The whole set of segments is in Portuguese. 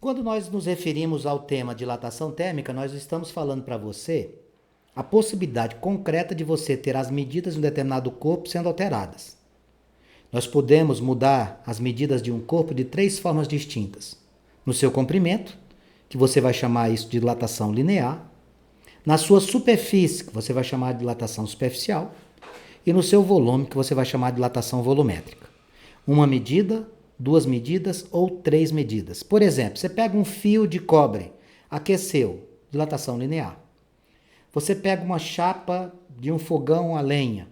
Quando nós nos referimos ao tema dilatação térmica, nós estamos falando para você a possibilidade concreta de você ter as medidas de um determinado corpo sendo alteradas. Nós podemos mudar as medidas de um corpo de 3 formas distintas. No seu comprimento, que você vai chamar isso de dilatação linear, na sua superfície, que você vai chamar de dilatação superficial, e no seu volume, que você vai chamar de dilatação volumétrica. Uma medida, 2 medidas ou 3 medidas. Por exemplo, você pega um fio de cobre, aqueceu, dilatação linear. Você pega uma chapa de um fogão a lenha,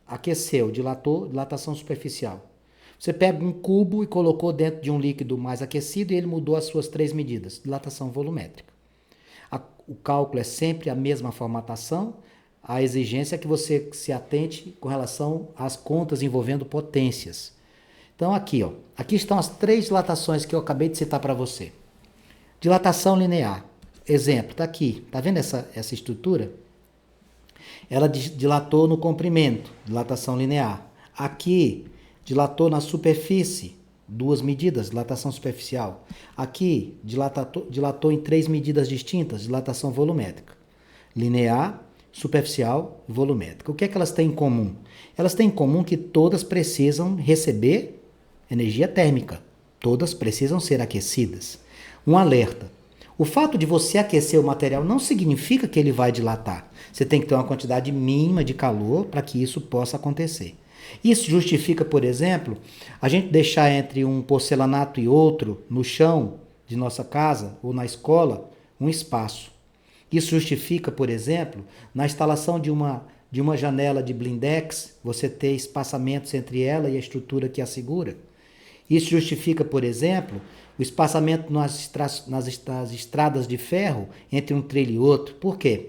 aqueceu, dilatou, dilatação superficial. Você pega um cubo e colocou dentro de um líquido mais aquecido e ele mudou as suas 3 medidas, dilatação volumétrica. O cálculo é sempre a mesma formatação, a exigência é que você se atente com relação às contas envolvendo potências. Então aqui estão as 3 dilatações que eu acabei de citar para você. Dilatação linear, exemplo, está aqui, está vendo essa estrutura? Ela dilatou no comprimento, dilatação linear. Aqui, dilatou na superfície, 2 medidas, dilatação superficial. Aqui, dilatou em 3 medidas distintas, dilatação volumétrica. Linear, superficial e volumétrica. O que é que elas têm em comum? Elas têm em comum que todas precisam receber energia térmica. Todas precisam ser aquecidas. Um alerta. O fato de você aquecer o material não significa que ele vai dilatar. Você tem que ter uma quantidade mínima de calor para que isso possa acontecer. Isso justifica, por exemplo, a gente deixar entre um porcelanato e outro no chão de nossa casa ou na escola um espaço. Isso justifica, por exemplo, na instalação de uma janela de blindex, você ter espaçamentos entre ela e a estrutura que a segura. Isso justifica, por exemplo, o espaçamento nas estradas de ferro entre um trilho e outro. Por quê?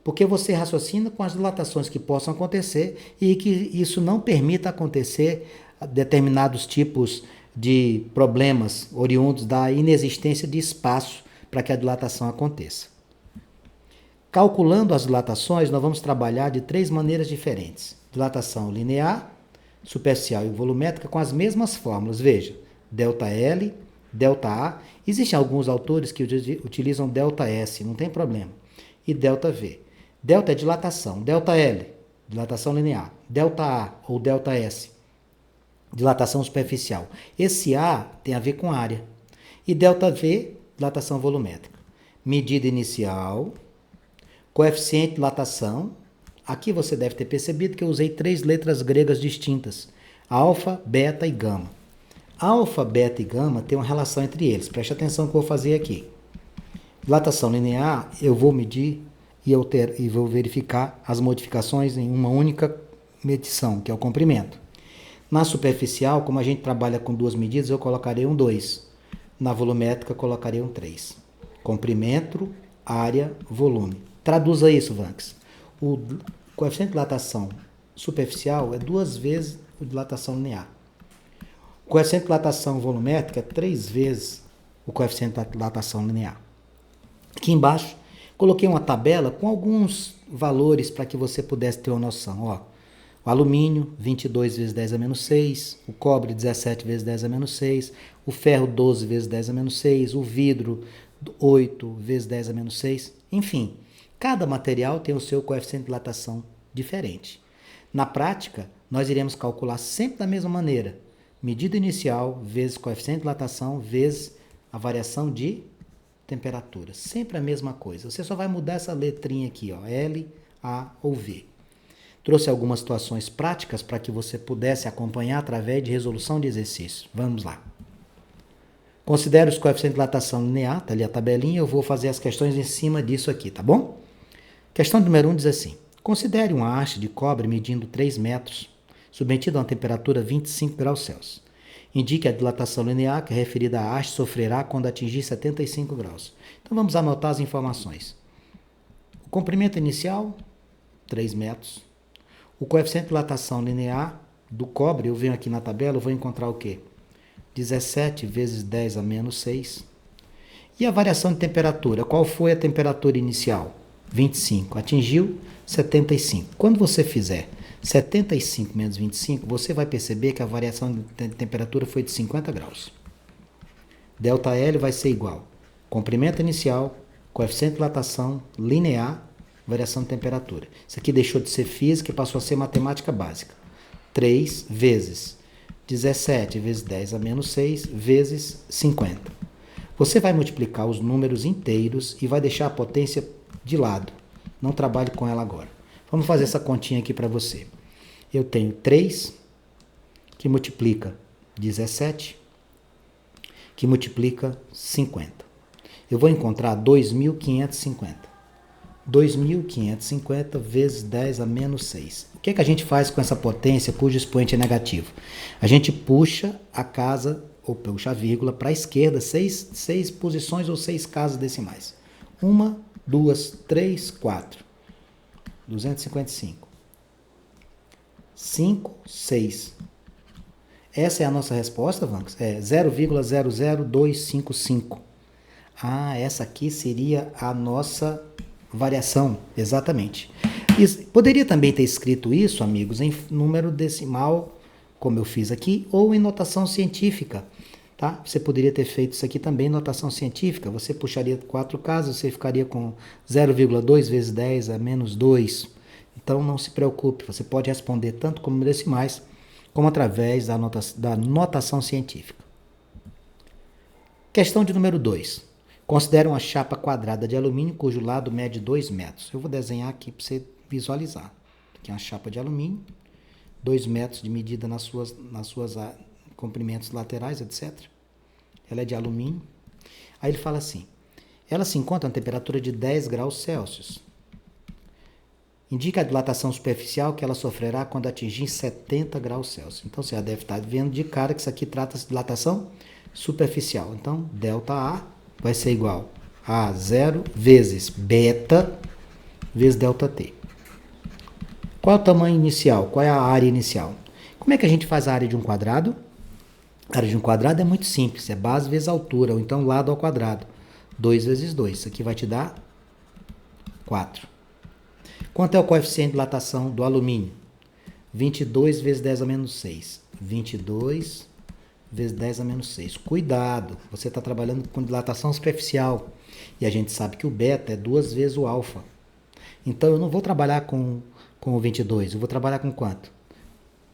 Porque você raciocina com as dilatações que possam acontecer e que isso não permita acontecer determinados tipos de problemas oriundos da inexistência de espaço para que a dilatação aconteça. Calculando as dilatações, nós vamos trabalhar de 3 maneiras diferentes. Dilatação linear, superficial e volumétrica com as mesmas fórmulas. Veja, ΔL, ΔA. Existem alguns autores que utilizam ΔS, não tem problema. E ΔV. Delta é dilatação. ΔL, dilatação linear. ΔA ou ΔS, dilatação superficial. Esse A tem a ver com área. E ΔV, dilatação volumétrica. Medida inicial, coeficiente de dilatação. Aqui você deve ter percebido que eu usei 3 letras gregas distintas. Alfa, beta e gama. Alfa, beta e gama tem uma relação entre eles. Preste atenção no que eu vou fazer aqui. Dilatação linear, eu vou medir e vou verificar as modificações em uma única medição, que é o comprimento. Na superficial, como a gente trabalha com 2 medidas, eu colocarei um 2. Na volumétrica, eu colocarei um 3. Comprimento, área, volume. Traduza isso, Vanks. O coeficiente de dilatação superficial é 2 vezes a dilatação linear. O coeficiente de dilatação volumétrica é 3 vezes o coeficiente da dilatação linear. Aqui embaixo, coloquei uma tabela com alguns valores para que você pudesse ter uma noção. O alumínio, 22 vezes 10 a menos 6. O cobre, 17 vezes 10 a menos 6. O ferro, 12 vezes 10 a menos 6. O vidro, 8 vezes 10 a menos 6. Enfim, cada material tem o seu coeficiente de dilatação diferente. Na prática, nós iremos calcular sempre da mesma maneira. Medida inicial vezes coeficiente de dilatação vezes a variação de temperatura. Sempre a mesma coisa. Você só vai mudar essa letrinha aqui, L, A ou V. Trouxe algumas situações práticas para que você pudesse acompanhar através de resolução de exercício. Vamos lá. Considere os coeficientes de dilatação linear, está ali a tabelinha, eu vou fazer as questões em cima disso aqui, tá bom? Questão número 1 diz assim: considere uma haste de cobre medindo 3 metros, submetida a uma temperatura 25 graus Celsius. Indique a dilatação linear que é referida à haste sofrerá quando atingir 75 graus. Então vamos anotar as informações. O comprimento inicial, 3 metros. O coeficiente de dilatação linear do cobre, eu venho aqui na tabela, eu vou encontrar o quê? 17 vezes 10 a menos 6. E a variação de temperatura, qual foi a temperatura inicial? 25. Atingiu 75. Quando você fizer 75 menos 25, você vai perceber que a variação de temperatura foi de 50 graus. ΔL vai ser igual comprimento inicial, coeficiente de dilatação, linear, variação de temperatura. Isso aqui deixou de ser física e passou a ser matemática básica. 3 vezes 17 vezes 10 a menos 6 vezes 50. Você vai multiplicar os números inteiros e vai deixar a potência de lado. Não trabalhe com ela agora. Vamos fazer essa continha aqui para você. Eu tenho 3 que multiplica 17, que multiplica 50. Eu vou encontrar 2.550. 2.550 vezes 10 a menos 6. O que a gente faz com essa potência cujo expoente é negativo? A gente puxa a casa, ou puxa a vírgula, para a esquerda, 6 posições ou 6 casas decimais. 1, 2, 3, 4. 255. 5, 6. Essa é a nossa resposta, Vanks? É 0,00255. Ah, essa aqui seria a nossa variação, exatamente. Poderia também ter escrito isso, amigos, em número decimal, como eu fiz aqui, ou em notação científica, tá? Você poderia ter feito isso aqui também em notação científica. Você puxaria 4 casas, você ficaria com 0,2 vezes 10 a menos 2. Então, não se preocupe, você pode responder tanto como decimais, como através da notação científica. Questão de número 2. Considere uma chapa quadrada de alumínio cujo lado mede 2 metros. Eu vou desenhar aqui para você visualizar. Aqui é uma chapa de alumínio, 2 metros de medida nas suas comprimentos laterais, etc. Ela é de alumínio. Aí ele fala assim, ela se encontra a temperatura de 10 graus Celsius. Indica a dilatação superficial que ela sofrerá quando atingir 70 graus Celsius. Então, você já deve estar vendo de cara que isso aqui trata-se de dilatação superficial. Então, ΔA vai ser igual a 0 vezes beta vezes ΔT. Qual é o tamanho inicial? Qual é a área inicial? Como é que a gente faz a área de um quadrado? A área de um quadrado é muito simples. É base vezes altura, ou então lado ao quadrado. 2 vezes 2. Isso aqui vai te dar 4. Quanto é o coeficiente de dilatação do alumínio? 22 vezes 10 a menos 6. 22 vezes 10 a menos 6. Cuidado, você está trabalhando com dilatação superficial. E a gente sabe que o beta é 2 vezes o alfa. Então, eu não vou trabalhar com o 22. Eu vou trabalhar com quanto?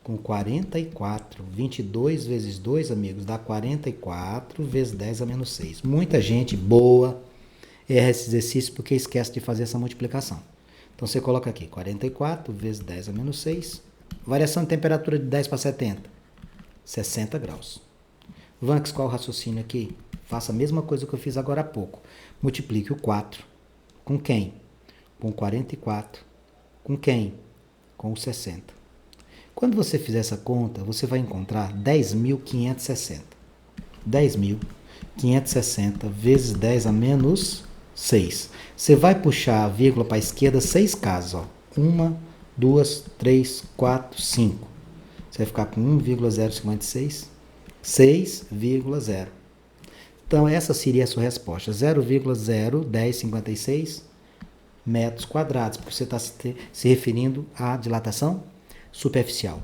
Com 44. 22 vezes 2, amigos, dá 44 vezes 10 a menos 6. Muita gente boa erra esse exercício porque esquece de fazer essa multiplicação. Então, você coloca aqui 44 vezes 10 a menos 6. Variação de temperatura de 10 para 70. 60 graus. Vanks, qual o raciocínio aqui? Faça a mesma coisa que eu fiz agora há pouco. Multiplique o 4. Com quem? Com 44. Com quem? Com o 60. Quando você fizer essa conta, você vai encontrar 10.560. 10.560 vezes 10 a menos 6. Você vai puxar a vírgula para a esquerda 6 casas. 1, 2, 3, 4, 5. Você vai ficar com 1,056, 6,0. Então, essa seria a sua resposta. 0,01056 metros quadrados, porque você está se referindo à dilatação superficial.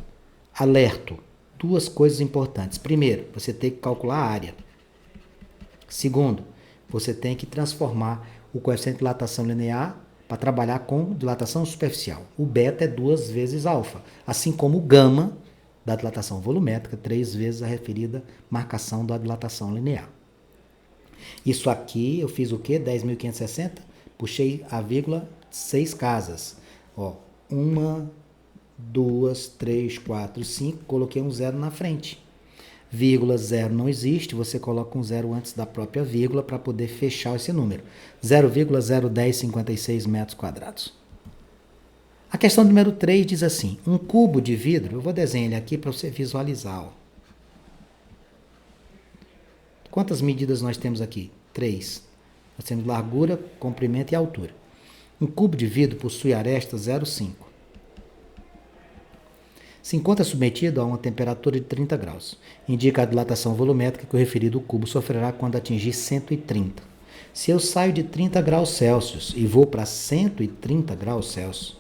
Alerto. 2 coisas importantes. Primeiro, você tem que calcular a área. Segundo, você tem que transformar o coeficiente de dilatação linear para trabalhar com dilatação superficial. O beta é 2 vezes alfa, assim como o gama da dilatação volumétrica, 3 vezes a referida marcação da dilatação linear. Isso aqui, eu fiz o quê? 10.560, puxei a vírgula 6 casas. 1, 2, 3, 4, 5, coloquei um 0 na frente. Vírgula 0 não existe, você coloca um 0 antes da própria vírgula para poder fechar esse número. 0,01056 metros quadrados. A questão número 3 diz assim, um cubo de vidro, eu vou desenhar ele aqui para você visualizar. Quantas medidas nós temos aqui? 3. Nós temos largura, comprimento e altura. Um cubo de vidro possui aresta 0,5. Se encontra submetido a uma temperatura de 30 graus. Indica a dilatação volumétrica que o referido cubo sofrerá quando atingir 130. Se eu saio de 30 graus Celsius e vou para 130 graus Celsius,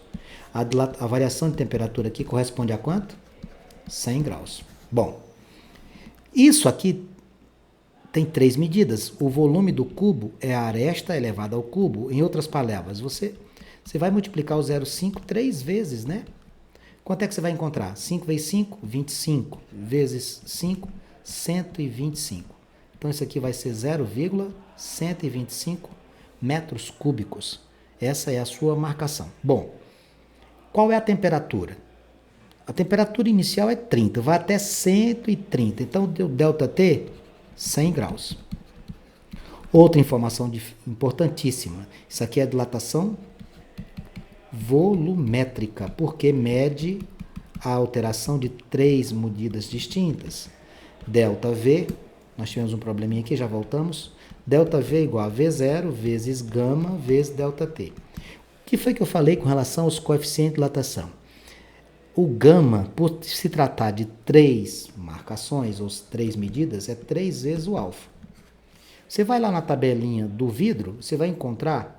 a variação de temperatura aqui corresponde a quanto? 100 graus. Bom, isso aqui tem 3 medidas. O volume do cubo é a aresta elevada ao cubo. Em outras palavras, você vai multiplicar o 0,5 3 vezes, né? Quanto é que você vai encontrar? 5 vezes 5, 25. Vezes 5, 125. Então, isso aqui vai ser 0,125 metros cúbicos. Essa é a sua marcação. Bom, qual é a temperatura? A temperatura inicial é 30, vai até 130. Então, deu ΔT 100 graus. Outra informação importantíssima. Isso aqui é dilatação volumétrica, porque mede a alteração de 3 medidas distintas. ΔV, nós tivemos um probleminha aqui, já voltamos. ΔV é igual a V0 vezes gama vezes ΔT. O que foi que eu falei com relação aos coeficientes de dilatação? O gama, por se tratar de 3 marcações, ou 3 medidas, é 3 vezes o alfa. Você vai lá na tabelinha do vidro, você vai encontrar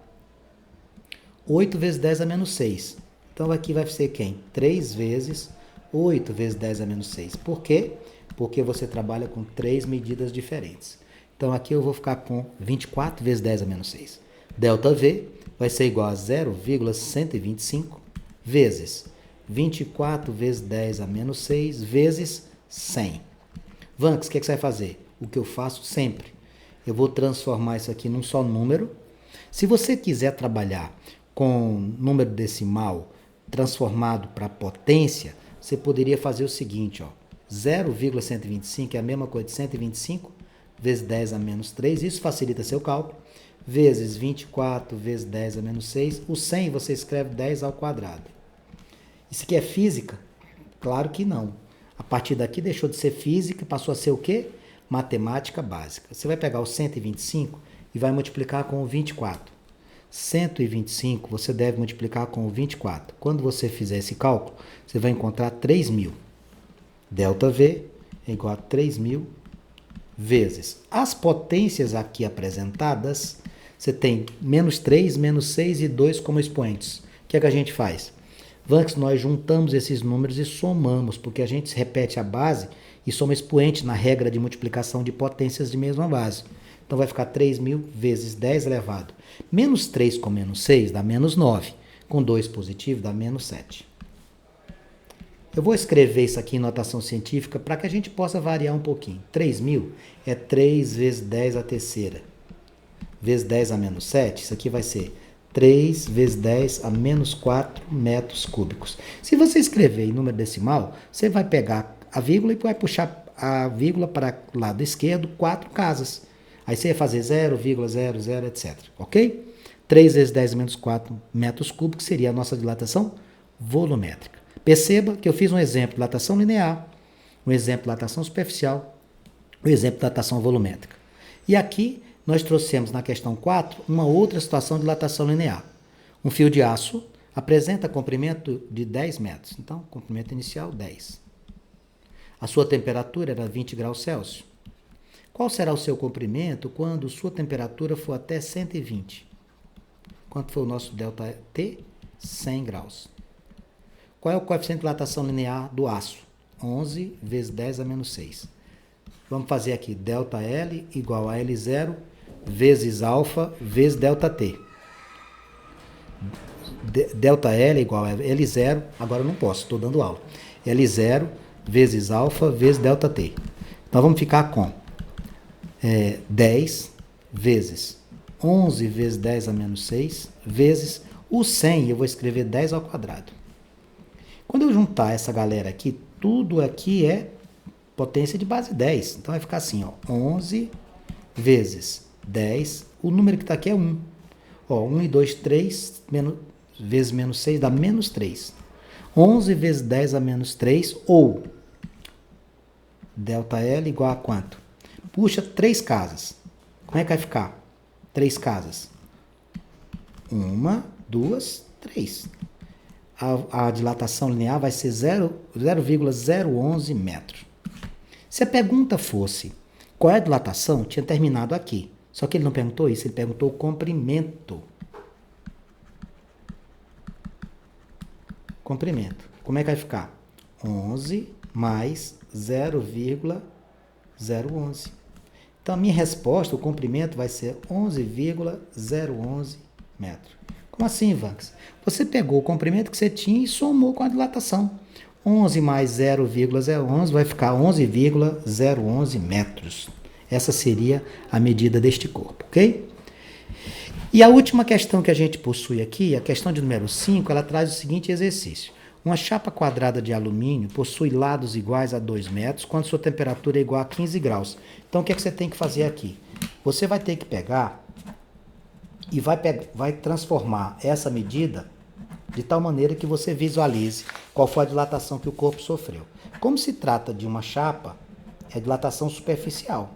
8 vezes 10 a menos 6. Então aqui vai ser quem? 3 vezes 8 vezes 10 a menos 6. Por quê? Porque você trabalha com 3 medidas diferentes. Então aqui eu vou ficar com 24 vezes 10 a menos 6. ΔV vai ser igual a 0,125 vezes 24 vezes 10 a menos 6 vezes 100. Vanks, o que você vai fazer? O que eu faço sempre. Eu vou transformar isso aqui num só número. Se você quiser trabalhar com número decimal transformado para potência, você poderia fazer o seguinte, ó. 0,125 é a mesma coisa de 125 vezes 10 a menos 3, isso facilita seu cálculo, vezes 24 vezes 10 a menos 6, o 100 você escreve 10 ao quadrado. Isso aqui é física? Claro que não. A partir daqui deixou de ser física, passou a ser o quê? Matemática básica. Você vai pegar o 125 e vai multiplicar com o 24. 125 você deve multiplicar com o 24. Quando você fizer esse cálculo, você vai encontrar 3.000. ΔV é igual a 3.000 vezes. As potências aqui apresentadas, você tem menos 3, menos 6 e 2 como expoentes. O que é que a gente faz? Vanks, nós juntamos esses números e somamos, porque a gente repete a base e soma expoente na regra de multiplicação de potências de mesma base. Então vai ficar 3.000 vezes 10 elevado. Menos 3 com menos 6 dá menos 9. Com 2 positivo dá menos 7. Eu vou escrever isso aqui em notação científica para que a gente possa variar um pouquinho. 3.000 é 3 vezes 10 a terceira. Vezes 10 a menos 7, isso aqui vai ser 3 vezes 10 a menos 4 metros cúbicos. Se você escrever em número decimal, você vai pegar a vírgula e vai puxar a vírgula para o lado esquerdo 4 casas. Aí você vai fazer 0,00, etc. Ok? 3 vezes 10 a menos 4 metros cúbicos seria a nossa dilatação volumétrica. Perceba que eu fiz um exemplo de dilatação linear, um exemplo de dilatação superficial, um exemplo de dilatação volumétrica. E aqui nós trouxemos na questão 4 uma outra situação de dilatação linear. Um fio de aço apresenta comprimento de 10 metros. Então, comprimento inicial, 10. A sua temperatura era 20 graus Celsius. Qual será o seu comprimento quando sua temperatura for até 120? Quanto foi o nosso ΔT? 100 graus. Qual é o coeficiente de dilatação linear do aço? 11 vezes 10 a menos 6. Vamos fazer aqui ΔL igual a L0 vezes alfa vezes ΔT. ΔL igual a L0, agora eu não posso, estou dando aula. L0 vezes alfa vezes ΔT. Então vamos ficar com 10 vezes 11 vezes 10 a menos 6 vezes o 100, eu vou escrever 10 ao quadrado. Quando eu juntar essa galera aqui, tudo aqui é potência de base 10. Então vai ficar assim, ó, 11 vezes 10, o número que está aqui é 1. Ó, 1 e 2, 3, vezes menos 6 dá menos 3. 11 vezes 10 a menos 3, ou ΔL igual a quanto? Puxa 3 casas. Como é que vai ficar? 3 casas. 1, 2, 3. A dilatação linear vai ser 0,011 metros. Se a pergunta fosse qual é a dilatação, tinha terminado aqui. Só que ele não perguntou isso, ele perguntou o comprimento. Comprimento. Como é que vai ficar? 11 mais 0,011. Então, a minha resposta, o comprimento vai ser 11,011 metros. Como assim, Vanks? Você pegou o comprimento que você tinha e somou com a dilatação. 11 mais 0,011 vai ficar 11,011 metros. Essa seria a medida deste corpo, ok? E a última questão que a gente possui aqui, a questão de número 5, ela traz o seguinte exercício. Uma chapa quadrada de alumínio possui lados iguais a 2 metros quando sua temperatura é igual a 15 graus. Então, o que é que você tem que fazer aqui? Você vai ter que pegar e vai transformar essa medida de tal maneira que você visualize qual foi a dilatação que o corpo sofreu. Como se trata de uma chapa, é dilatação superficial.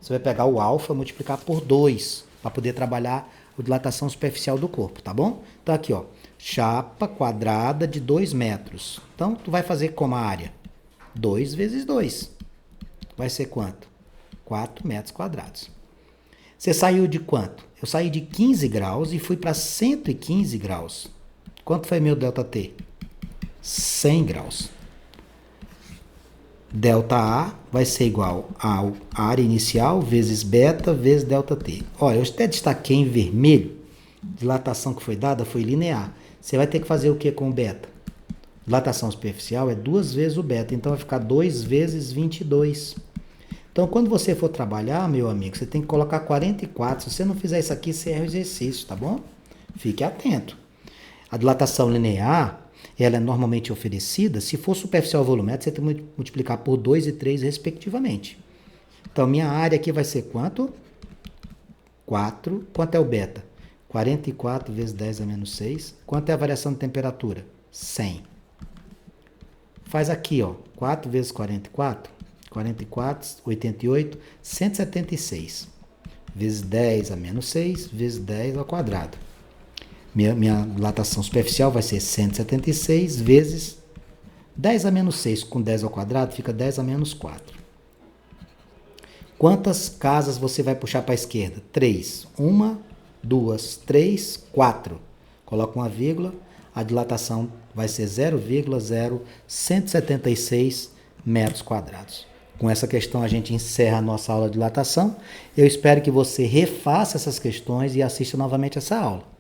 Você vai pegar o alfa e multiplicar por 2 para poder trabalhar a dilatação superficial do corpo, tá bom? Então aqui, ó, chapa quadrada de 2 metros. Então, tu vai fazer como a área? 2 vezes 2. Vai ser quanto? 4 metros quadrados. Você saiu de quanto? Eu saí de 15 graus e fui para 115 graus. Quanto foi meu ΔT? 100 graus. ΔA vai ser igual à área inicial vezes beta vezes ΔT. Olha, eu até destaquei em vermelho. A dilatação que foi dada foi linear. Você vai ter que fazer o que com o beta? Dilatação superficial é 2 vezes o beta, então vai ficar 2 vezes 22. Então, quando você for trabalhar, meu amigo, você tem que colocar 44. Se você não fizer isso aqui, você erra o exercício, tá bom? Fique atento. A dilatação linear, ela é normalmente oferecida, se for superficial ou volumétrica, você tem que multiplicar por 2 e 3, respectivamente. Então, minha área aqui vai ser quanto? 4. Quanto é o beta? 44 vezes 10 a menos 6. Quanto é a variação de temperatura? 100. Faz aqui, ó, 4 vezes 44. 44, 88, 176. Vezes 10 a menos 6, vezes 10 ao quadrado. Minha dilatação superficial vai ser 176 vezes 10 a menos 6 com 10 ao quadrado, fica 10 a menos 4. Quantas casas você vai puxar para a esquerda? 3. 1, 2, 3, 4. Coloca uma vírgula, a dilatação vai ser 0,0176 metros quadrados. Com essa questão a gente encerra a nossa aula de dilatação. Eu espero que você refaça essas questões e assista novamente essa aula.